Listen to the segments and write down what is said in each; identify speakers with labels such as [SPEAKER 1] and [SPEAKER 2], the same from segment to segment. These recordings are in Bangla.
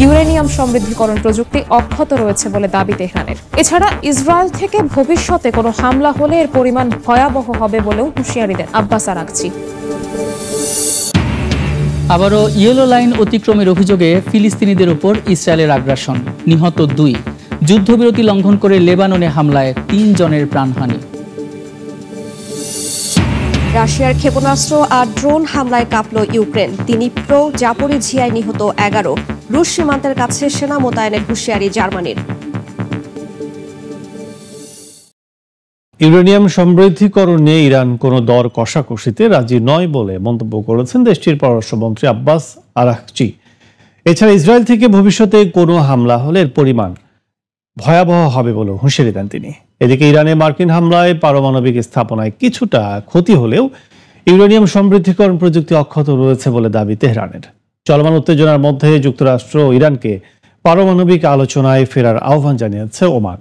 [SPEAKER 1] ইউরেনিয়াম সমৃদ্ধিকরণ প্রযুক্তি অক্ষত রয়েছে বলে দাবি তেহরানের। এছাড়া ইসরায়েল থেকে ভবিষ্যতে কোনো হামলা হলে এর পরিমাণ ভয়াবহ হবে বলেও হুঁশিয়ারি দেন আব্বাস আরাগচি।
[SPEAKER 2] আবারও ইয়েলো লাইন অতিক্রমের অভিযোগে ফিলিস্তিনিদের উপর ইসরায়েলের আগ্রাসন, নিহত 2। যুদ্ধবিরতি লঙ্ঘন করে লেবাননে হামলায় 3 জনের প্রাণহানি।
[SPEAKER 3] রাশিয়ার ক্ষেপণাস্ত্র আর ড্রোন হামলায় কাঁপল ইউক্রেন। দিনিপ্রো জাপোরিঝিয়ায় নিহত 11। রুশ সীমান্তের কাছে সেনা মোতায়েনের হুঁশিয়ারি জার্মানির।
[SPEAKER 4] ইউরেনিয়াম সমৃদ্ধিকরণ নিয়ে ইরান কোনো দর কষাকষিতে রাজি নয় বলে মন্তব্য করেছেন দেশটির পররাষ্ট্রমন্ত্রী আব্বাস আরাগচি। এছাড়া ইসরায়েল থেকে ভবিষ্যতে কোনো হামলা হলে এর পরিমাণ ভয়াবহ হবে বলে হুঁশিয়ারি দেন তিনি। এদিকে ইরানে মার্কিন হামলায় পারমাণবিক স্থাপনায় কিছুটা ক্ষতি হলেও ইউরেনিয়াম সমৃদ্ধিকরণ প্রযুক্তি অক্ষত রয়েছে বলে দাবি তেহরানের। চলমান উত্তেজনার মধ্যে যুক্তরাষ্ট্র ও ইরানকে পারমাণবিক আলোচনায় ফেরার আহ্বান জানিয়েছে ওমান।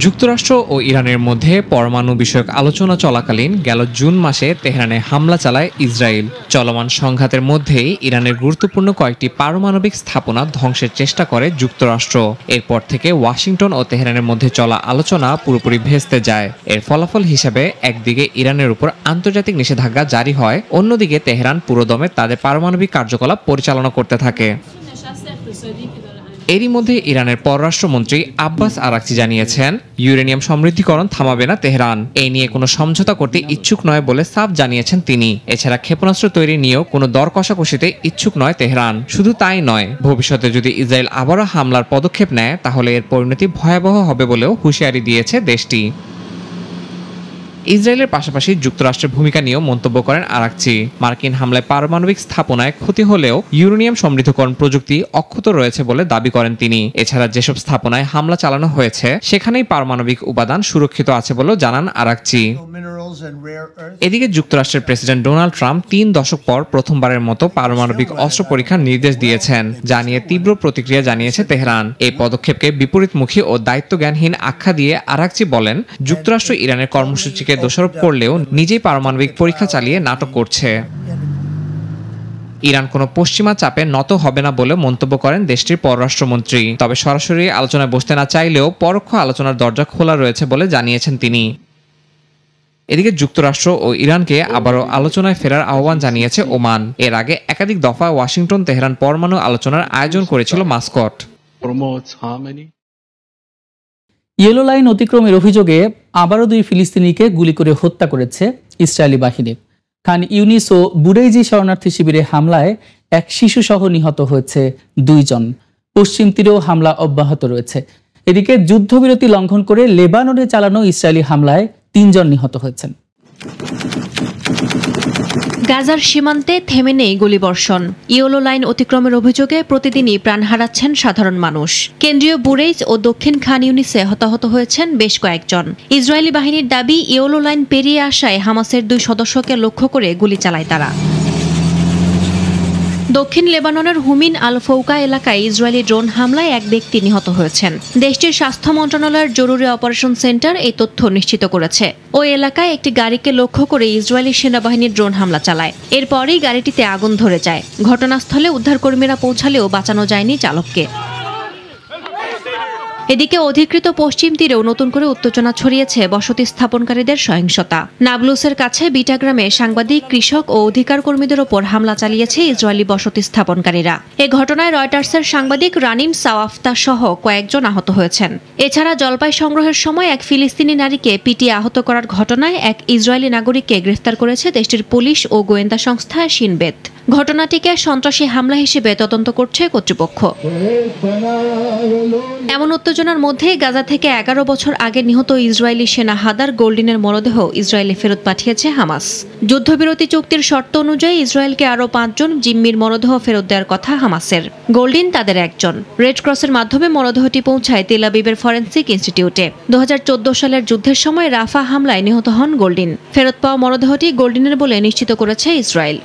[SPEAKER 5] যুক্তরাষ্ট্র ও ইরানের মধ্যে পরমাণু বিষয়ক আলোচনা চলাকালীন গেল জুন মাসে তেহরানে হামলা চালায় ইসরায়েল। চলমান সংঘাতের মধ্যেই ইরানের গুরুত্বপূর্ণ কয়েকটি পারমাণবিক স্থাপনা ধ্বংসের চেষ্টা করে যুক্তরাষ্ট্র। এরপর থেকে ওয়াশিংটন ও তেহরানের মধ্যে চলা আলোচনা পুরোপুরি ভেস্তে যায়। এর ফলাফল হিসেবে একদিকে ইরানের উপর আন্তর্জাতিক নিষেধাজ্ঞা জারি হয়, অন্যদিকে তেহরান পুরোদমে তাদের পারমাণবিক কার্যকলাপ পরিচালনা করতে থাকে। এরই মধ্যে ইরানের পররাষ্ট্রমন্ত্রী আব্বাস আরাগচি জানিয়েছেন, ইউরেনিয়াম সমৃদ্ধিকরণ থামাবে না তেহরান। এই নিয়ে কোনো সমঝোতা করতে ইচ্ছুক নয় বলে সাফ জানিয়েছেন তিনি। এছাড়া ক্ষেপণাস্ত্র তৈরি নিয়েও কোনো দর কষাকষিতে ইচ্ছুক নয় তেহরান। শুধু তাই নয়, ভবিষ্যতে যদি ইসরায়েল আবারও হামলার পদক্ষেপ নেয় তাহলে এর পরিণতি ভয়াবহ হবে বলেও হুঁশিয়ারি দিয়েছে দেশটি। ইসরায়েলের পাশাপাশি যুক্তরাষ্ট্রের ভূমিকা নিয়েও মন্তব্য করেন আরাগচি। মার্কিন হামলায় পারমাণবিক স্থাপনায় ক্ষতি হলেও ইউরেনিয়াম সমৃদ্ধকরণ প্রযুক্তি অক্ষত রয়েছে বলে দাবি করেন তিনি। এছাড়া যেসব স্থাপনায় হামলা চালানো হয়েছে সেখানেই পারমাণবিক উপাদান সুরক্ষিত আছে বলেও জানান আরাগচি। এদিকে যুক্তরাষ্ট্রের প্রেসিডেন্ট ডোনাল্ড ট্রাম্প 3 দশক পর প্রথমবারের মতো পারমাণবিক অস্ত্র পরীক্ষার নির্দেশ দিয়েছেন, যা নিয়ে তীব্র প্রতিক্রিয়া জানিয়েছে তেহরান। এই পদক্ষেপকে বিপরীতমুখী ও দায়িত্বজ্ঞানহীন আখ্যা দিয়ে আরাগচি বলেন, যুক্তরাষ্ট্র ইরানের কর্মসূচিকে দোষারোপ করলেও নিজেই পারমাণবিক পরীক্ষা চালিয়ে নাটক করছে। ইরান কোনো পশ্চিমা চাপে নত হবে না বলে মন্তব্য করেন দেশটির পররাষ্ট্রমন্ত্রী। তবে সরাসরি আলোচনায় বসতে না চাইলেও পরোক্ষ আলোচনার দরজা খোলা রয়েছে বলে জানিয়েছেন তিনি। এদিকে যুক্তরাষ্ট্র ও ইরানকে আবারও আলোচনায় ফেরার আহ্বান জানিয়েছে ওমান। এর আগে একাধিক দফা ওয়াশিংটন তেহরান পরমাণু আলোচনার আয়োজন করেছিল মাস্কট।
[SPEAKER 2] ইয়েলো লাইন অতিক্রমের অভিযোগে আবারও 2 ফিলিস্তিনিকে গুলি করে হত্যা করেছে ইসরায়েলি বাহিনী। খান ইউনিস ও বুরেইজি শরণার্থী শিবিরে হামলায় এক শিশুসহ নিহত হয়েছে 2 জন। পশ্চিম তীরেও হামলা অব্যাহত রয়েছে। এদিকে যুদ্ধবিরতি লঙ্ঘন করে লেবাননে চালানো ইসরায়েলি হামলায় 3 জন নিহত হয়েছেন।
[SPEAKER 6] গাজার সীমান্তে থেমে নেই গুলিবর্ষণ। ইয়েলো লাইন অতিক্রমের অভিযোগে প্রতিদিনই প্রাণ হারাচ্ছেন সাধারণ মানুষ। কেন্দ্রীয় বুরেইজ ও দক্ষিণ খান ইউনিসে হতাহত হয়েছেন বেশ কয়েকজন। ইসরায়েলি বাহিনীর দাবি, ইয়েলো লাইন পেরিয়ে আসায় হামাসের 2 সদস্যকে লক্ষ্য করে গুলি চালায় তারা। দক্ষিণ লেবাননের হুমিন আল ফৌকা এলাকায় ইসরায়েলি ড্রোন হামলায় এক ব্যক্তি নিহত হয়েছেন। দেশটির স্বাস্থ্য মন্ত্রণালয়ের জরুরি অপারেশন সেন্টার এই তথ্য নিশ্চিত করেছে। ওই এলাকায় একটি গাড়িকে লক্ষ্য করে ইসরায়েলি সেনাবাহিনীর ড্রোন হামলা চালায়। এরপরই গাড়িটিতে আগুন ধরে যায়। ঘটনাস্থলে উদ্ধারকর্মীরা পৌঁছালেও বাঁচানো যায়নি চালককে। এদিকে অধিকৃত পশ্চিম তীরেও নতুন করে উত্তেজনা ছড়িয়েছে বসতি স্থাপনকারীদের সহিংসতা। নাবলুসের কাছে বিটা গ্রামে সাংবাদিক, কৃষক ও অধিকার কর্মীদের ওপর হামলা চালিয়েছে ইসরায়েলি বসতি স্থাপনকারীরা। এ ঘটনায় রয়টার্সের সাংবাদিক রানিম সাওয়াফতা সহ কয়েকজন আহত হয়েছেন। এছাড়া জলপাই সংগ্রহের সময় এক ফিলিস্তিনি নারীকে পিটিয়ে আহত করার ঘটনায় এক ইসরায়েলি নাগরিককে গ্রেফতার করেছে দেশটির পুলিশ ও গোয়েন্দা সংস্থা শিন বেত। ঘটনাটিকে সন্ত্রাসী হামলা হিসেবে তদন্ত করছে কর্তৃপক্ষ। এমন উত্তেজনার মধ্যে গাজা থেকে 11 বছর আগে নিহত ইসরায়েলি সেনা হাদার গোল্ডিনের মরদেহ ইসরায়েলে ফেরত পাঠিয়েছে হামাস। যুদ্ধবিরতি চুক্তির শর্ত অনুযায়ী ইসরায়েলকে আরও 5 জন জিম্মির মরদেহ ফেরত দেওয়ার কথা হামাসের। গোল্ডিন তাদের একজন। রেড ক্রসের মাধ্যমে মরদেহটি পৌঁছায় তেল আবিবের ফরেন্সিক ইনস্টিটিউটে। 2014 সালের যুদ্ধের সময় রাফা হামলায় নিহত হন গোল্ডিন। ফেরত পাওয়া মরদেহটি গোল্ডিনের বলে নিশ্চিত করেছে ইসরায়েল।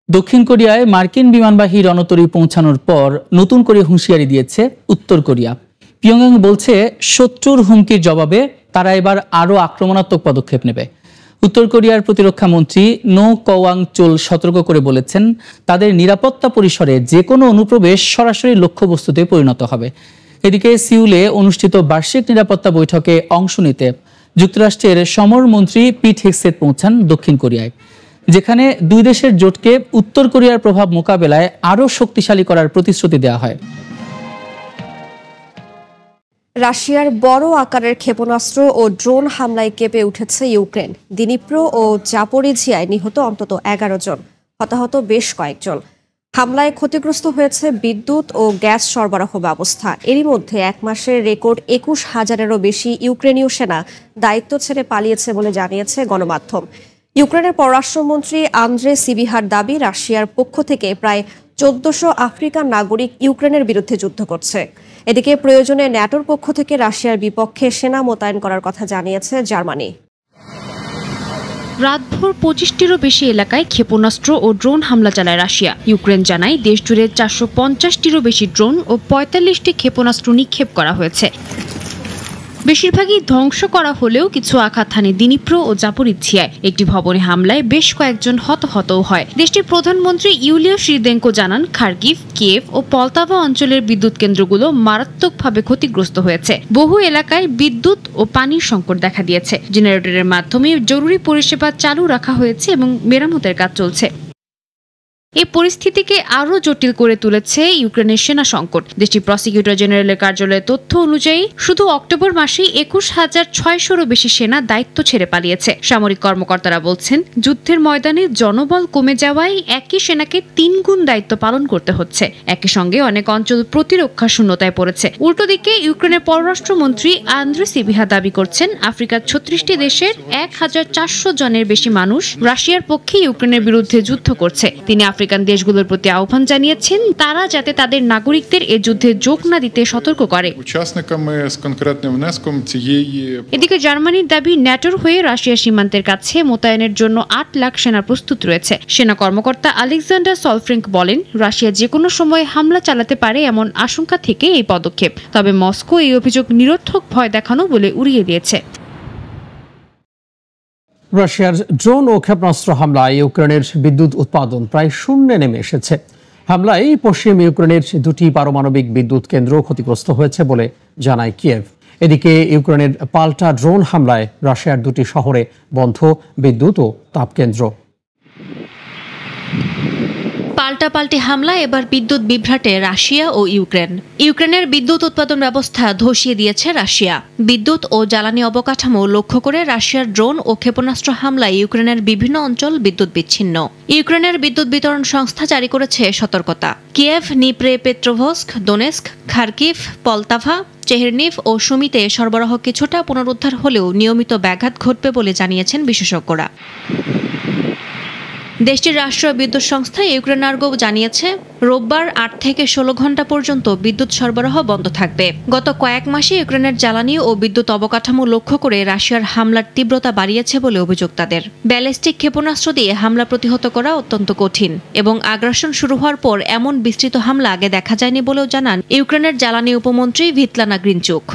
[SPEAKER 2] দক্ষিণ কোরিয়ায় মার্কিন বিমানবাহী রণতরী পৌঁছানোর পর নতুন করে হুঁশিয়ারি দিয়েছে উত্তর কোরিয়া। পিয়ংইয়ং বলছে, শত্রুর হুমকির জবাবে তারা এবার আরও আক্রমণাত্মক পদক্ষেপ নেবে। উত্তর কোরিয়ার প্রতিরক্ষা মন্ত্রী নো কওয়াং চোল সতর্ক করে বলেছেন, তাদের নিরাপত্তা পরিসরে যে কোনো অনুপ্রবেশ সরাসরি লক্ষ্যবস্তুতে পরিণত হবে। এদিকে সিউলে অনুষ্ঠিত বার্ষিক নিরাপত্তা বৈঠকে অংশ নিতে যুক্তরাষ্ট্রের সমরমন্ত্রী পিট হেগসেথ পৌঁছান দক্ষিণ কোরিয়ায়, যেখানে দুই দেশের জোটকে উত্তর কোরিয়ার প্রভাব মোকাবেলায় আরও শক্তিশালী করার প্রতিশ্রুতি দেওয়া হয়।
[SPEAKER 3] রাশিয়ার বড় আকারের ক্ষেপণাস্ত্র ও ড্রোন হামলায় কেঁপে উঠেছে ইউক্রেন। দিনিপ্রো ও জাপোরিঝিয়ায় নিহত অন্তত 11 জন, হতাহত বেশ কয়েকজন। হামলায় ক্ষতিগ্রস্ত হয়েছে বিদ্যুৎ ও গ্যাস সরবরাহ ব্যবস্থা। এরই মধ্যে এক মাসের রেকর্ড 21,000-এরও বেশি ইউক্রেনীয় সেনা দায়িত্ব ছেড়ে পালিয়েছে বলে জানিয়েছে গণমাধ্যম। ইউক্রেনের পররাষ্ট্রমন্ত্রী আন্দ্রে সিবিহার দাবি, রাশিয়ার পক্ষ থেকে প্রায় 1400 আফ্রিকান নাগরিক ইউক্রেনের বিরুদ্ধে যুদ্ধ করছে। এদিকে প্রয়োজনে ন্যাটোর পক্ষ থেকে রাশিয়ার বিপক্ষে সেনা মোতায়েন করার কথা জানিয়েছে জার্মানি।
[SPEAKER 6] রাতভর 25টিরও বেশি এলাকায় ক্ষেপণাস্ত্র ও ড্রোন হামলা চালায় রাশিয়া। ইউক্রেন জানায়, দেশজুড়ে 450টিরও বেশি ড্রোন ও 45টি ক্ষেপণাস্ত্র নিক্ষেপ করা হয়েছে। বেশিরভাগই ধ্বংস করা হলেও কিছু আঘাত হানে দিনিপ্রো ও জাপোরিঝিয়ায়। একটি ভবনে হামলায় বেশ কয়েকজন হতাহতও হয়। দেশটির প্রধানমন্ত্রী ইউলিয়া শিরদেঙ্কো জানান, খার্কিভ, কিয়েভ ও পলতাভা অঞ্চলের বিদ্যুৎ কেন্দ্রগুলো মারাত্মকভাবে ক্ষতিগ্রস্ত হয়েছে। বহু এলাকায় বিদ্যুৎ ও পানির সংকট দেখা দিয়েছে। জেনারেটরের মাধ্যমে জরুরি পরিষেবা চালু রাখা হয়েছে এবং মেরামতের কাজ চলছে। এই পরিস্থিতিকে আরও জটিল করে তুলেছে ইউক্রেনের সেনা সংকট। দেশটির প্রসিকিউটর জেনারেলের কার্যালয়ের তথ্য অনুযায়ী শুধু অক্টোবর মাসে 21,600-রও বেশি সেনা দায়িত্ব ছেড়ে পালিয়েছে। সামরিক কর্মকর্তারা বলছেন, যুদ্ধের ময়দানে জনবল কমে যাওয়ায় একই সেনাকে 3 গুণ দায়িত্ব পালন করতে হচ্ছে। একই সঙ্গে অনেক অঞ্চল প্রতিরক্ষা শূন্যতায় পড়েছে। উল্টো দিকে ইউক্রেনের পররাষ্ট্রমন্ত্রী আন্দ্রে সিবিহা দাবি করছেন, আফ্রিকার 36টি দেশের 1400 জনের বেশি মানুষ রাশিয়ার পক্ষে ইউক্রেনের বিরুদ্ধে যুদ্ধ করছে। তিনি আফ্রিকান দেশগুলোর প্রতি আহ্বান জানিয়েছেন, তারা যাতে তাদের নাগরিকদের এ যুদ্ধে যোগ না দিতে সতর্ক করে। এদিকে জার্মানির দাবি, ন্যাটোর হয়ে রাশিয়ার সীমান্তের কাছে মোতায়েনের জন্য 8 লাখ সেনা প্রস্তুত রয়েছে। সেনা কর্মকর্তা আলেকজান্ডার সলফ্রিঙ্ক বলেন, রাশিয়া যে কোনো সময় হামলা চালাতে পারে এমন আশঙ্কা থেকে এই পদক্ষেপ। তবে মস্কো এই অভিযোগ নিরর্থক ভয় দেখানো বলে উড়িয়ে দিয়েছে।
[SPEAKER 7] রাশিয়ার ড্রোন ও ক্ষেপণাস্ত্র হামলায় ইউক্রেনের বিদ্যুৎ উৎপাদন প্রায় শূন্যে নেমে এসেছে। হামলায় পশ্চিম ইউক্রেনের 2টি পারমাণবিক বিদ্যুৎ কেন্দ্র ক্ষতিগ্রস্ত হয়েছে বলে জানায় কিয়েভ। এদিকে ইউক্রেনের পাল্টা ড্রোন হামলায় রাশিয়ার 2টি শহরে বন্ধ বিদ্যুৎ ও তাপকেন্দ্র।
[SPEAKER 6] পাল্টাপাল্টি হামলা এবার বিদ্যুৎ বিভ্রাটে রাশিয়া ও ইউক্রেন। ইউক্রেনের বিদ্যুৎ উৎপাদন ব্যবস্থা ধসিয়ে দিয়েছে রাশিয়া। বিদ্যুৎ ও জ্বালানি অবকাঠামো লক্ষ্য করে রাশিয়ার ড্রোন ও ক্ষেপণাস্ত্র হামলায় ইউক্রেনের বিভিন্ন অঞ্চল বিদ্যুৎ বিচ্ছিন্ন। ইউক্রেনের বিদ্যুৎ বিতরণ সংস্থা জারি করেছে সতর্কতা। কিয়েভ, নিপ্রে পেট্রোভস্ক, দোনেস্ক, খার্কিভ, পলতাভা, চেহেরনিভ ও সুমিতে সরবরাহ কিছুটা পুনরুদ্ধার হলেও নিয়মিত ব্যাঘাত ঘটবে বলে জানিয়েছেন বিশেষজ্ঞরা। দেশটির রাষ্ট্রীয় বিদ্যুৎ সংস্থা ইউক্রেনার্গো জানিয়েছে, রোববার 8 থেকে 16 ঘণ্টা পর্যন্ত বিদ্যুৎ সরবরাহ বন্ধ থাকবে। গত কয়েক মাসে ইউক্রেনের জ্বালানি ও বিদ্যুৎ অবকাঠামো লক্ষ্য করে রাশিয়ার হামলার তীব্রতা বাড়িয়েছে বলে অভিযোগ তাদের। ব্যালিস্টিক ক্ষেপণাস্ত্র দিয়ে হামলা প্রতিহত করা অত্যন্ত কঠিন এবং আগ্রাসন শুরু হওয়ার পর এমন বিস্তৃত হামলা আগে দেখা যায়নি বলেও জানান ইউক্রেনের জ্বালানি উপমন্ত্রী ভিতলানা গ্রিনচুক।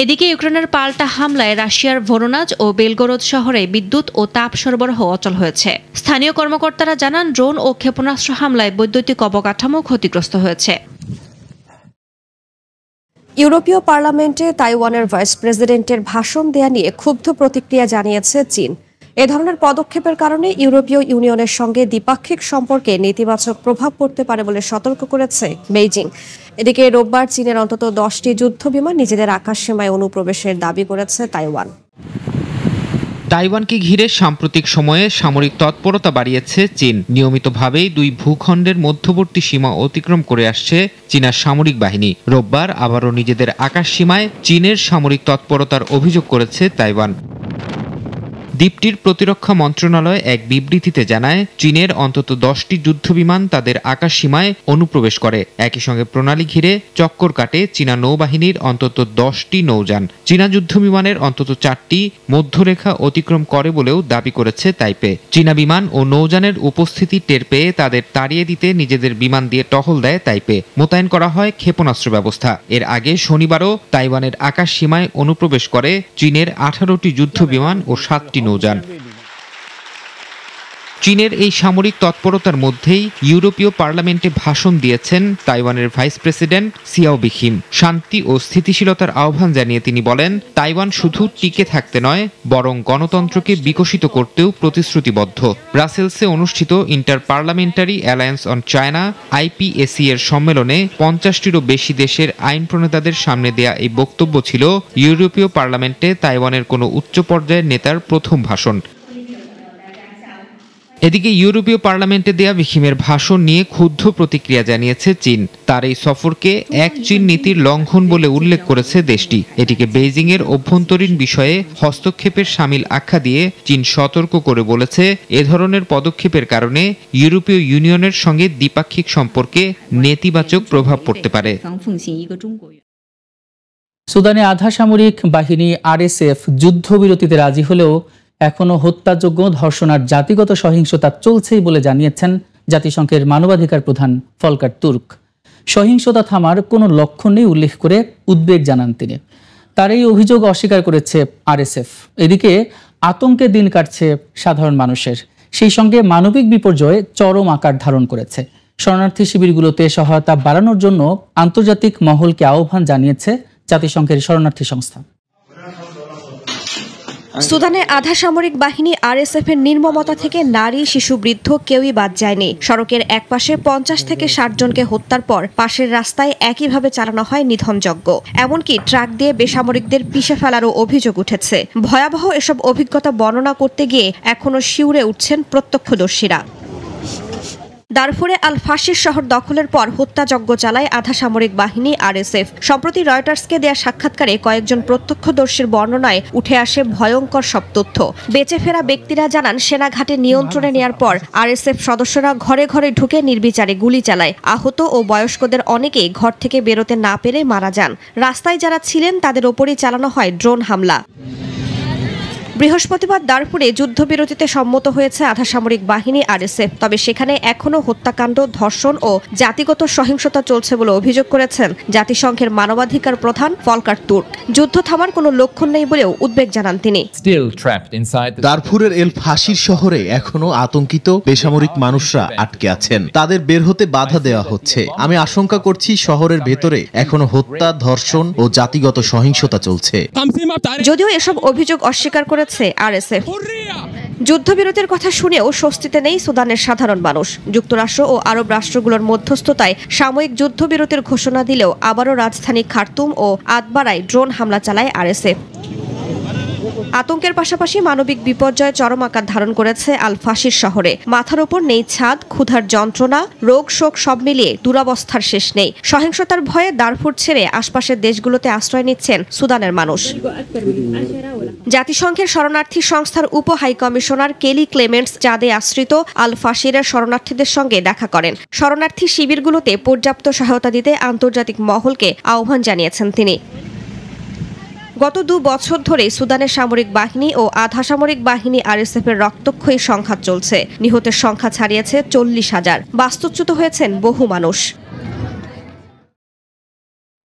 [SPEAKER 6] এদিকে ইউক্রেনের পাল্টা হামলায় রাশিয়ার ভোরোনাজ ও বেলগোরদ শহরে বিদ্যুৎ ও তাপ সরবরাহ অচল হয়েছে। স্থানীয় কর্মকর্তারা জানান, ড্রোন ও ক্ষেপণাস্ত্র হামলায় বৈদ্যুতিক অবকাঠামো ক্ষতিগ্রস্ত হয়েছে।
[SPEAKER 3] ইউরোপীয় পার্লামেন্টে তাইওয়ানের ভাইস প্রেসিডেন্টের ভাষণ দেয়া নিয়ে ক্ষুব্ধ প্রতিক্রিয়া জানিয়েছে চীন। এ ধরনের পদক্ষেপের কারণে ইউরোপীয় ইউনিয়নের সঙ্গে দ্বিপাক্ষিক সম্পর্কে নেতিবাচক প্রভাব পড়তে পারে বলে সতর্ক করেছে বেইজিং। এদিকে রোববার চীনের অন্তত 10টি যুদ্ধবিমান নিজেদের আকাশসীমায় অনুপ্রবেশের দাবি করেছে তাইওয়ান।
[SPEAKER 8] তাইওয়ানকে ঘিরে সাম্প্রতিক সময়ে সামরিক তৎপরতা বাড়িয়েছে চীন। নিয়মিতভাবেই 2 ভূখণ্ডের মধ্যবর্তী সীমা অতিক্রম করে আসছে চীনা সামরিক বাহিনী। রোববার আবারও নিজেদের আকাশসীমায় চীনের সামরিক তৎপরতার অভিযোগ করেছে তাইওয়ান। দ্বীপটির প্রতিরক্ষা মন্ত্রণালয় এক বিবৃতিতে জানায়, চীনের অন্তত 10টি যুদ্ধবিমান তাদের আকাশ সীমায় অনুপ্রবেশ করে। একই সঙ্গে প্রণালী ঘিরে চক্কর কাটে চীনা নৌবাহিনীর অন্তত 10টি নৌযান। চীনা যুদ্ধবিমানের অন্তত 4টি মধ্যরেখা অতিক্রম করে বলেও দাবি করেছে তাইপে। চীনা বিমান ও নৌযানের উপস্থিতি টের পেয়ে তাদের তাড়িয়ে দিতে নিজেদের বিমান দিয়ে টহল দেয় তাইপে। মোতায়েন করা হয় ক্ষেপণাস্ত্র ব্যবস্থা। এর আগে শনিবারও তাইওয়ানের আকাশ সীমায় অনুপ্রবেশ করে চীনের 18টি যুদ্ধবিমান ও 7টি নৌযান। চীনের এই সামরিক তৎপরতার মধ্যেই ইউরোপীয় পার্লামেন্টে ভাষণ দিয়েছেন তাইওয়ানের ভাইস প্রেসিডেন্ট সিয়াও বিখিম। শান্তি ও স্থিতিশীলতার আহ্বান জানিয়ে তিনি বলেন, তাইওয়ান শুধু টিকে থাকতে নয়, বরং গণতন্ত্রকে বিকশিত করতেও প্রতিশ্রুতিবদ্ধ। ব্রাসেলসে অনুষ্ঠিত inter parliamentary alliance on China IPAC এর সম্মেলনে 50টিরও বেশি দেশের আইন প্রণেতাদের সামনে দেয়া এই বক্তব্য ছিল ইউরোপীয় পার্লামেন্টে তাইওয়ানের কোনো উচ্চ পর্যায়ের নেতার প্রথম ভাষণ। এদিকে ইউরোপীয় পার্লামেন্টে দেয়া বিখিমের ভাষণ নিয়ে ক্ষুব্ধ প্রতিক্রিয়া জানিয়েছে চীন। তার এই সফরকে এক চীন নীতির লঙ্ঘন বলে উল্লেখ করেছে দেশটি। এটিকে বেইজিং এর অভ্যন্তরীণ বিষয়ে হস্তক্ষেপের শামিল আখ্যা দিয়ে চীন সতর্ক করে বলেছে, এ ধরনের পদক্ষেপের কারণে ইউরোপীয় ইউনিয়নের সঙ্গে দ্বিপাক্ষিক সম্পর্কে নেতিবাচক প্রভাব পড়তে পারে।
[SPEAKER 2] সুদানে আধা সামরিক বাহিনী RSF যুদ্ধবিরতিতে রাজি হলেও এখনও হত্যাযোগ্য, ধর্ষণ আর জাতিগত সহিংসতা চলছেই বলে জানিয়েছেন জাতিসংঘের মানবাধিকার প্রধান ফলকার তুর্ক। সহিংসতা থামার কোনো লক্ষণ নেই উল্লেখ করে উদ্বেগ জানান তিনি। তার এই অভিযোগ অস্বীকার করেছে RSF। এদিকে আতঙ্কে দিন কাটছে সাধারণ মানুষের, সেই সঙ্গে মানবিক বিপর্যয় চরম আকার ধারণ করেছে। শরণার্থী শিবিরগুলোতে সহায়তা বাড়ানোর জন্য আন্তর্জাতিক মহলকে আহ্বান জানিয়েছে জাতিসংঘের শরণার্থী সংস্থা।
[SPEAKER 3] সুদানে আধা সামরিক বাহিনী RSF এর নির্মমতা থেকে নারী, শিশু, বৃদ্ধ কেউই বাদ যায়নি। সড়কের একপাশে 50 থেকে 60 জনকে হত্যার পর পাশের রাস্তায় একইভাবে চালানো হয় নিধনযজ্ঞ। এমনকি ট্রাক দিয়ে বেসামরিকদের পিষে ফেলারও অভিযোগ উঠেছে। ভয়াবহ এসব অভিজ্ঞতা বর্ণনা করতে গিয়ে এখনও শিউরে উঠছেন প্রত্যক্ষদর্শীরা। দারফুরে আল ফাশির শহর দখলের পর হত্যাযজ্ঞ চালায় আধা সামরিক বাহিনী RSF। সম্প্রতি রয়টার্সকে দেয়া সাক্ষাৎকারে কয়েকজন প্রত্যক্ষদর্শীর বর্ণনায় উঠে আসে ভয়ঙ্কর সব তথ্য। বেঁচে ফেরা ব্যক্তিরা জানান, সেনাঘাটে নিয়ন্ত্রণে নেয়ার পর RSF সদস্যরা ঘরে ঘরে ঢুকে নির্বিচারে গুলি চালায়। আহত ও বয়স্কদের অনেকেই ঘর থেকে বেরোতে না পেরে মারা যান। রাস্তায় যারা ছিলেন তাদের ওপরই চালানো হয় ড্রোন হামলা। বৃহস্পতিবার দারফুরে যুদ্ধবিরতিতে সম্মত হয়েছে আধা সামরিক বাহিনী RSF। তবে সেখানে এখনও হত্যাকাণ্ড, ধর্ষণ ও জাতিগত সহিংসতা চলছে বলে অভিযোগ করেছেন জাতিসংঘের মানবাধিকার প্রধান ফলকার তুর্ক। যুদ্ধ থামার কোনো লক্ষণ নেই বলেও উদ্বেগ জানান তিনি।
[SPEAKER 9] দারফুরের এল ফাশির শহরে এখনো আতঙ্কিত বেসামরিক মানুষরা আটকে আছেন। তাদের বের হতে বাধা দেওয়া হচ্ছে। আমি আশঙ্কা করছি শহরের ভেতরে এখনো হত্যা, ধর্ষণ ও জাতিগত সহিংসতা চলছে।
[SPEAKER 3] যদিও এসব অভিযোগ অস্বীকার করেছে RSF। যুদ্ধবিরতির কথা শুনেও স্বস্তিতে নেই সুদানের সাধারণ মানুষ। যুক্তরাষ্ট্র ও আরব রাষ্ট্রগুলোর মধ্যস্থতায় সাময়িক যুদ্ধবিরতির ঘোষণা দিলেও আবারও রাজধানী খার্তুম ও আদবারায় ড্রোন হামলা চালায় RSF। আতঙ্কের পাশাপাশি মানবিক বিপর্যয় চরম আকার ধারণ করেছে আল ফাশির শহরে। মাথার উপর নেই ছাদ, ক্ষুধার যন্ত্রণা, রোগ শোক সব মিলিয়ে দুরবস্থার শেষ নেই। সহিংসতার ভয়ে দারফুর ছেড়ে আশপাশের দেশগুলোতে আশ্রয় নিচ্ছেন সুদানের মানুষ। জাতিসংঘের শরণার্থী সংস্থার উপ হাই কমিশনার কেলি ক্লেমেন্টস চাঁদে আশ্রিত আল ফাশিরের শরণার্থীদের সঙ্গে দেখা করেন। শরণার্থী শিবিরগুলোতে পর্যাপ্ত সহায়তা দিতে আন্তর্জাতিক মহলকে আহ্বান জানিয়েছেন তিনি। গত 2 বছর ধরে সুদানের সামরিক বাহিনী ও আধা সামরিক বাহিনী RSF এর রক্তক্ষয়ী সংঘাত চলছে। নিহতের সংখ্যা ছাড়িয়েছে 40,000। বাস্তুচ্যুত হয়েছেন বহু মানুষ।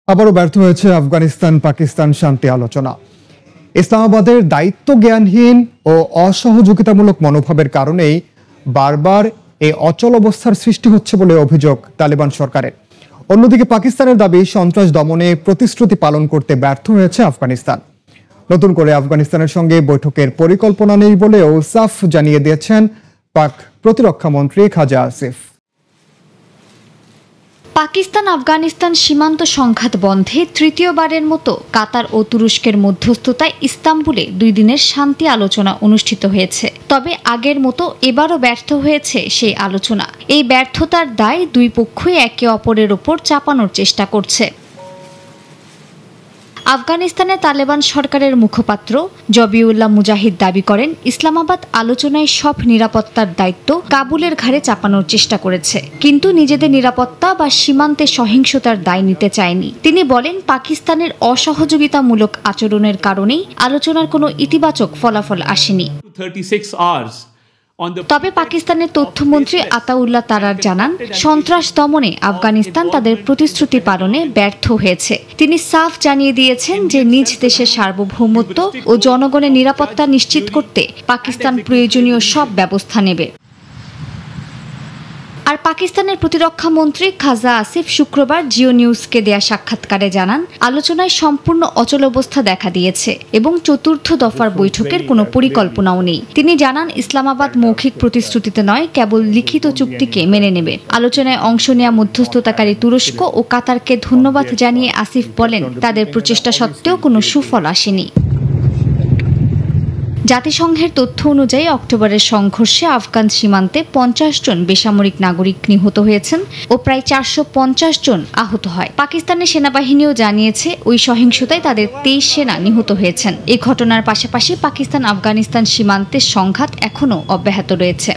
[SPEAKER 10] আবারও ব্যর্থ হয়েছে আফগানিস্তান পাকিস্তান শান্তি আলোচনা। ইসলামাবাদের দায়িত্ব জ্ঞানহীন ও অসহযোগিতামূলক মনোভাবের কারণেই বারবার এই অচল অবস্থার সৃষ্টি হচ্ছে বলে অভিযোগ তালেবান সরকারের। অন্যদিকে পাকিস্তানের দাবি সন্ত্রাস দমনে প্রতিশ্রুতি পালন করতে ব্যর্থ হয়েছে আফগানিস্তান। নতুন করে আফগানিস্তানের সঙ্গে বৈঠকের পরিকল্পনা নেই বলেও সাফ জানিয়ে দিয়েছেন পাক প্রতিরক্ষা মন্ত্রী খাজা আসিফ।
[SPEAKER 11] পাকিস্তান আফগানিস্তান সীমান্ত সংঘাত বন্ধে তৃতীয়বারের মতো কাতার ও তুরস্কের মধ্যস্থতায় ইস্তাম্বুলে 2 দিনের শান্তি আলোচনা অনুষ্ঠিত হয়েছে। তবে আগের মতো এবারও ব্যর্থ হয়েছে সেই আলোচনা। এই ব্যর্থতার দায় 2 পক্ষই একে অপরের ওপর চাপানোর চেষ্টা করছে। আফগানিস্তানে তালেবান সরকারের মুখপাত্র জবিউল্লাহ মুজাহিদ দাবি করেন, ইসলামাবাদ আলোচনায় সব নিরাপত্তার দায়িত্ব কাবুলের ঘাড়ে চাপানোর চেষ্টা করেছে, কিন্তু নিজেদের নিরাপত্তা বা সীমান্তে সহিংসতার দায় নিতে চায়নি। তিনি বলেন, পাকিস্তানের অসহযোগিতামূলক আচরণের কারণেই আলোচনার কোনো ইতিবাচক ফলাফল আসেনি। তবে পাকিস্তানের তথ্যমন্ত্রী আতাউল্লাহ তারার জানান, সন্ত্রাস দমনে আফগানিস্তান তাদের প্রতিশ্রুতি পালনে ব্যর্থ হয়েছে। তিনি সাফ জানিয়ে দিয়েছেন যে নিজ দেশের সার্বভৌমত্ব ও জনগণের নিরাপত্তা নিশ্চিত করতে পাকিস্তান প্রয়োজনীয় সব ব্যবস্থা নেবে। আর পাকিস্তানের প্রতিরক্ষা মন্ত্রী খাজা আসিফ শুক্রবার জিও নিউজকে দেয়া সাক্ষাৎকারে জানান, আলোচনায় সম্পূর্ণ অচলাবস্থা দেখা দিয়েছে এবং চতুর্থ দফার বৈঠকের কোনো পরিকল্পনাও নেই। তিনি জানান, ইসলামাবাদ মৌখিক প্রতিশ্রুতিতে নয়, কেবল লিখিত চুক্তিকে মেনে নেবে। আলোচনায় অংশ নেওয়া মধ্যস্থতাকারী তুরস্ক ও কাতারকে ধন্যবাদ জানিয়ে আসিফ বলেন, তাদের প্রচেষ্টা সত্ত্বেও কোনো সুফল আসেনি। জাতিসংঘের তথ্য অনুযায়ী অক্টোবরের সংঘর্ষে আফগান সীমান্তে 50 জন বেসামরিক নাগরিক নিহত হয়েছেন ও প্রায় 450 জন আহত হয়। পাকিস্তানের সেনাবাহিনীও জানিয়েছে, ওই সহিংসতায় তাদের 23 সেনা নিহত হয়েছেন। এই ঘটনার পাশাপাশি পাকিস্তান আফগানিস্তান সীমান্তের সংঘাত এখনও অব্যাহত রয়েছে।